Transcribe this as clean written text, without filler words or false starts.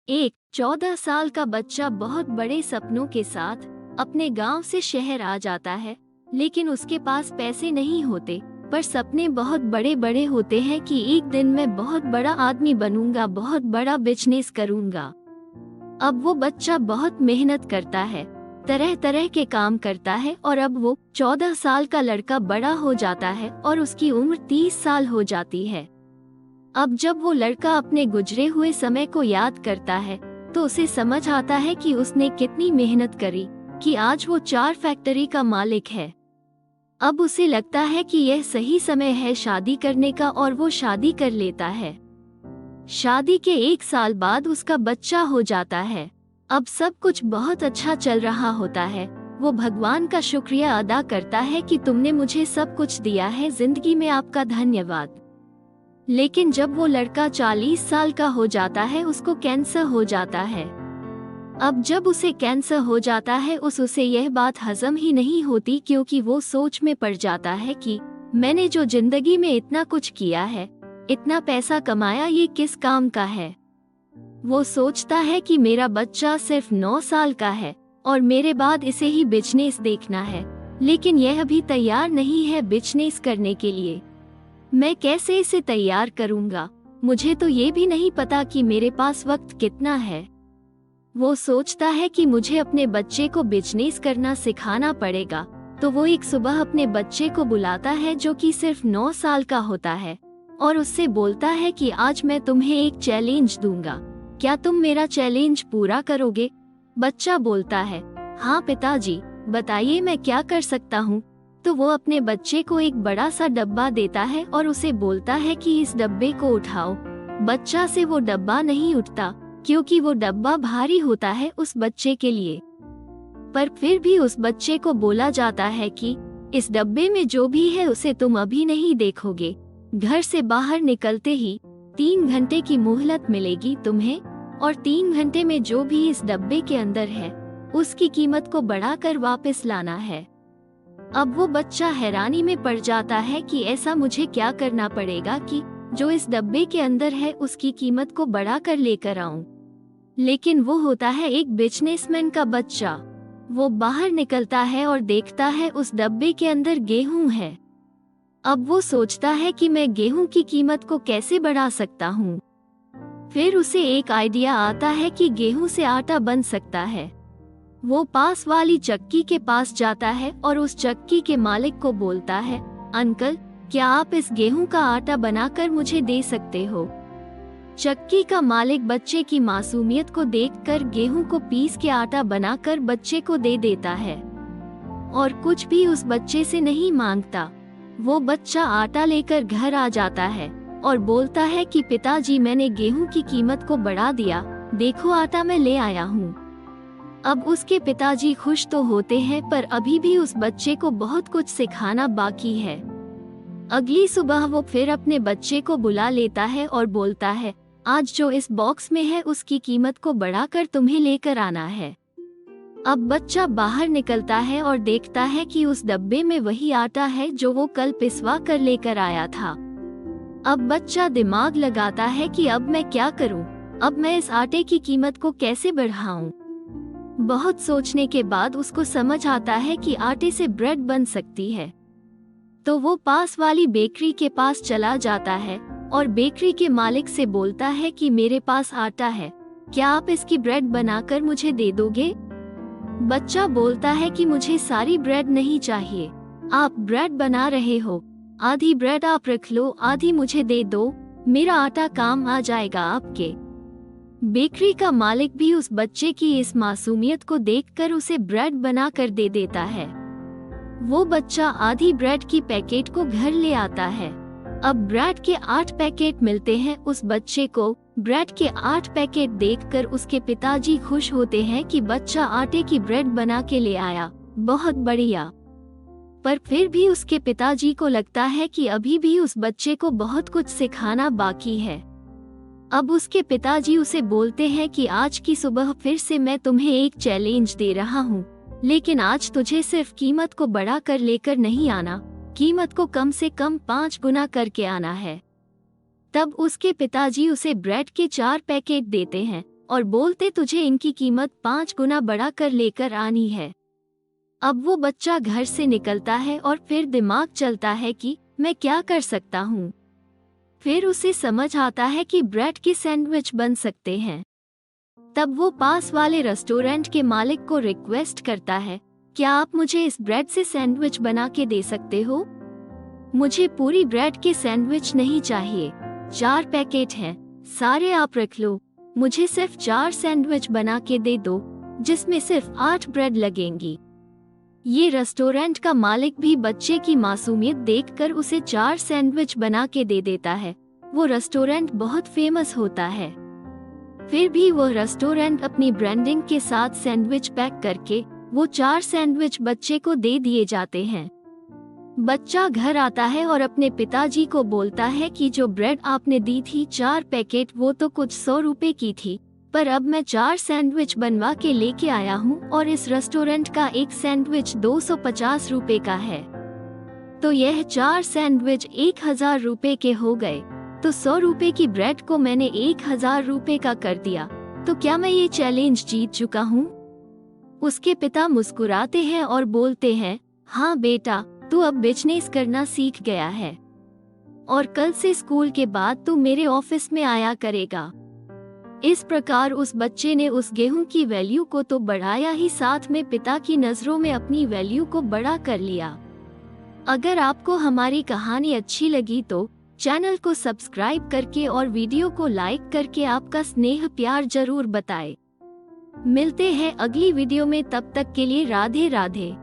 एक 14 साल का बच्चा बहुत बड़े सपनों के साथ अपने गांव से शहर आ जाता है, लेकिन उसके पास पैसे नहीं होते। पर सपने बहुत बड़े बड़े होते हैं कि एक दिन मैं बहुत बड़ा आदमी बनूंगा, बहुत बड़ा बिजनेस करूंगा। अब वो बच्चा बहुत मेहनत करता है, तरह तरह के काम करता है और अब वो 14 साल का लड़का बड़ा हो जाता है और उसकी उम्र 30 साल हो जाती है। अब जब वो लड़का अपने गुजरे हुए समय को याद करता है तो उसे समझ आता है कि उसने कितनी मेहनत करी कि आज वो 4 फैक्ट्री का मालिक है। अब उसे लगता है कि यह सही समय है शादी करने का और वो शादी कर लेता है। शादी के 1 साल बाद उसका बच्चा हो जाता है। अब सब कुछ बहुत अच्छा चल रहा होता है। वो भगवान का शुक्रिया अदा करता है कि तुमने मुझे सब कुछ दिया है, जिंदगी में आपका धन्यवाद। लेकिन जब वो लड़का 40 साल का हो जाता है उसको कैंसर हो जाता है। अब जब उसे कैंसर हो जाता है उसे यह बात हजम ही नहीं होती, क्योंकि वो सोच में पड़ जाता है कि मैंने जो जिंदगी में इतना कुछ किया है, इतना पैसा कमाया, ये किस काम का है। वो सोचता है कि मेरा बच्चा सिर्फ 9 साल का है और मेरे बाद इसे ही बिजनेस देखना है, लेकिन यह अभी तैयार नहीं है बिजनेस करने के लिए। मैं कैसे इसे तैयार करूंगा? मुझे तो ये भी नहीं पता कि मेरे पास वक्त कितना है। वो सोचता है कि मुझे अपने बच्चे को बिजनेस करना सिखाना पड़ेगा। तो वो एक सुबह अपने बच्चे को बुलाता है जो कि सिर्फ 9 साल का होता है और उससे बोलता है कि आज मैं तुम्हें एक चैलेंज दूंगा, क्या तुम मेरा चैलेंज पूरा करोगे? बच्चा बोलता है, हाँ पिताजी, बताइए मैं क्या कर सकता हूँ। तो वो अपने बच्चे को एक बड़ा सा डब्बा देता है और उसे बोलता है कि इस डब्बे को उठाओ। बच्चा से वो डब्बा नहीं उठता, क्योंकि वो डब्बा भारी होता है उस बच्चे के लिए। पर फिर भी उस बच्चे को बोला जाता है कि इस डब्बे में जो भी है उसे तुम अभी नहीं देखोगे। घर से बाहर निकलते ही 3 घंटे की मोहलत मिलेगी तुम्हें, और 3 घंटे में जो भी इस डब्बे के अंदर है उसकी कीमत को बढ़ाकर वापस लाना है। अब वो बच्चा हैरानी में पड़ जाता है कि ऐसा मुझे क्या करना पड़ेगा कि जो इस डब्बे के अंदर है उसकी कीमत को बढ़ाकर लेकर आऊं। लेकिन वो होता है एक बिजनेसमैन का बच्चा। वो बाहर निकलता है और देखता है उस डब्बे के अंदर गेहूं है। अब वो सोचता है कि मैं गेहूं की कीमत को कैसे बढ़ा सकता हूँ। फिर उसे एक आइडिया आता है कि गेहूं से आटा बन सकता है। वो पास वाली चक्की के पास जाता है और उस चक्की के मालिक को बोलता है, अंकल, क्या आप इस गेहूं का आटा बनाकर मुझे दे सकते हो? चक्की का मालिक बच्चे की मासूमियत को देखकर गेहूं को पीस के आटा बनाकर बच्चे को दे देता है और कुछ भी उस बच्चे से नहीं मांगता। वो बच्चा आटा लेकर घर आ जाता है और बोलता है कि पिताजी, मैंने गेहूं की कीमत को बढ़ा दिया, देखो आटा मैं ले आया हूँ। अब उसके पिताजी खुश तो होते हैं, पर अभी भी उस बच्चे को बहुत कुछ सिखाना बाकी है। अगली सुबह वो फिर अपने बच्चे को बुला लेता है और बोलता है, आज जो इस बॉक्स में है उसकी कीमत को बढ़ाकर तुम्हें लेकर आना है। अब बच्चा बाहर निकलता है और देखता है कि उस डब्बे में वही आटा है जो वो कल पिसवा कर लेकर आया था। अब बच्चा दिमाग लगाता है कि अब मैं क्या करूं? अब मैं इस आटे की कीमत को कैसे बढ़ाऊं? बहुत सोचने के बाद उसको समझ आता है कि आटे से ब्रेड बन सकती है। तो वो पास वाली बेकरी के पास चला जाता है और बेकरी के मालिक से बोलता है कि मेरे पास आटा है, क्या आप इसकी ब्रेड बनाकर मुझे दे दोगे? बच्चा बोलता है कि मुझे सारी ब्रेड नहीं चाहिए, आप ब्रेड बना रहे हो, आधी ब्रेड आप रख लो, आधी मुझे दे दो, मेरा आटा काम आ जाएगा आपके। बेकरी का मालिक भी उस बच्चे की इस मासूमियत को देखकर उसे ब्रेड बना कर दे देता है। वो बच्चा आधी ब्रेड की पैकेट को घर ले आता है। अब ब्रेड के 8 पैकेट मिलते हैं उस बच्चे को। ब्रेड के 8 पैकेट देखकर उसके पिताजी खुश होते हैं कि बच्चा आटे की ब्रेड बना के ले आया, बहुत बढ़िया। पर फिर भी उसके पिताजी को लगता है कि अभी भी उस बच्चे को बहुत कुछ सिखाना बाकी है। अब उसके पिताजी उसे बोलते हैं कि आज की सुबह फिर से मैं तुम्हें एक चैलेंज दे रहा हूँ, लेकिन आज तुझे सिर्फ कीमत को बढ़ा कर लेकर नहीं आना, कीमत को कम से कम 5 गुना करके आना है। तब उसके पिताजी उसे ब्रेड के 4 पैकेट देते हैं और बोलते तुझे इनकी कीमत 5 गुना बढ़ा कर लेकर आनी है। अब वो बच्चा घर से निकलता है और फिर दिमाग चलता है कि मैं क्या कर सकता हूँ। फिर उसे समझ आता है कि ब्रेड के सैंडविच बन सकते हैं। तब वो पास वाले रेस्टोरेंट के मालिक को रिक्वेस्ट करता है, क्या आप मुझे इस ब्रेड से सैंडविच बना के दे सकते हो? मुझे पूरी ब्रेड के सैंडविच नहीं चाहिए, 4 पैकेट हैं, सारे आप रख लो। मुझे सिर्फ 4 सैंडविच बना के दे दो, जिसमें सिर्फ 8 ब्रेड लगेंगी। ये रेस्टोरेंट का मालिक भी बच्चे की मासूमियत देखकर उसे 4 सैंडविच बना के दे देता है। वो रेस्टोरेंट बहुत फेमस होता है। फिर भी वो रेस्टोरेंट अपनी ब्रांडिंग के साथ सैंडविच पैक करके वो 4 सैंडविच बच्चे को दे दिए जाते हैं। बच्चा घर आता है और अपने पिताजी को बोलता है कि जो ब्रेड आपने दी थी 4 पैकेट, वो तो कुछ 100 रुपए की थी, पर अब मैं 4 सैंडविच बनवा के लेके आया हूँ और इस रेस्टोरेंट का एक सैंडविच 250 रुपए का है, तो यह 4 सैंडविच 1000 रुपए के हो गए। तो 100 रुपए की ब्रेड को मैंने 1000 रुपए का कर दिया, तो क्या मैं ये चैलेंज जीत चुका हूँ? उसके पिता मुस्कुराते हैं और बोलते हैं, हाँ बेटा, तू अब बिजनेस करना सीख गया है और कल से स्कूल के बाद तू मेरे ऑफिस में आया करेगा। इस प्रकार उस बच्चे ने उस गेहूं की वैल्यू को तो बढ़ाया ही, साथ में पिता की नजरों में अपनी वैल्यू को बड़ा कर लिया। अगर आपको हमारी कहानी अच्छी लगी तो चैनल को सब्सक्राइब करके और वीडियो को लाइक करके आपका स्नेह प्यार जरूर बताएं। मिलते हैं अगली वीडियो में, तब तक के लिए राधे राधे।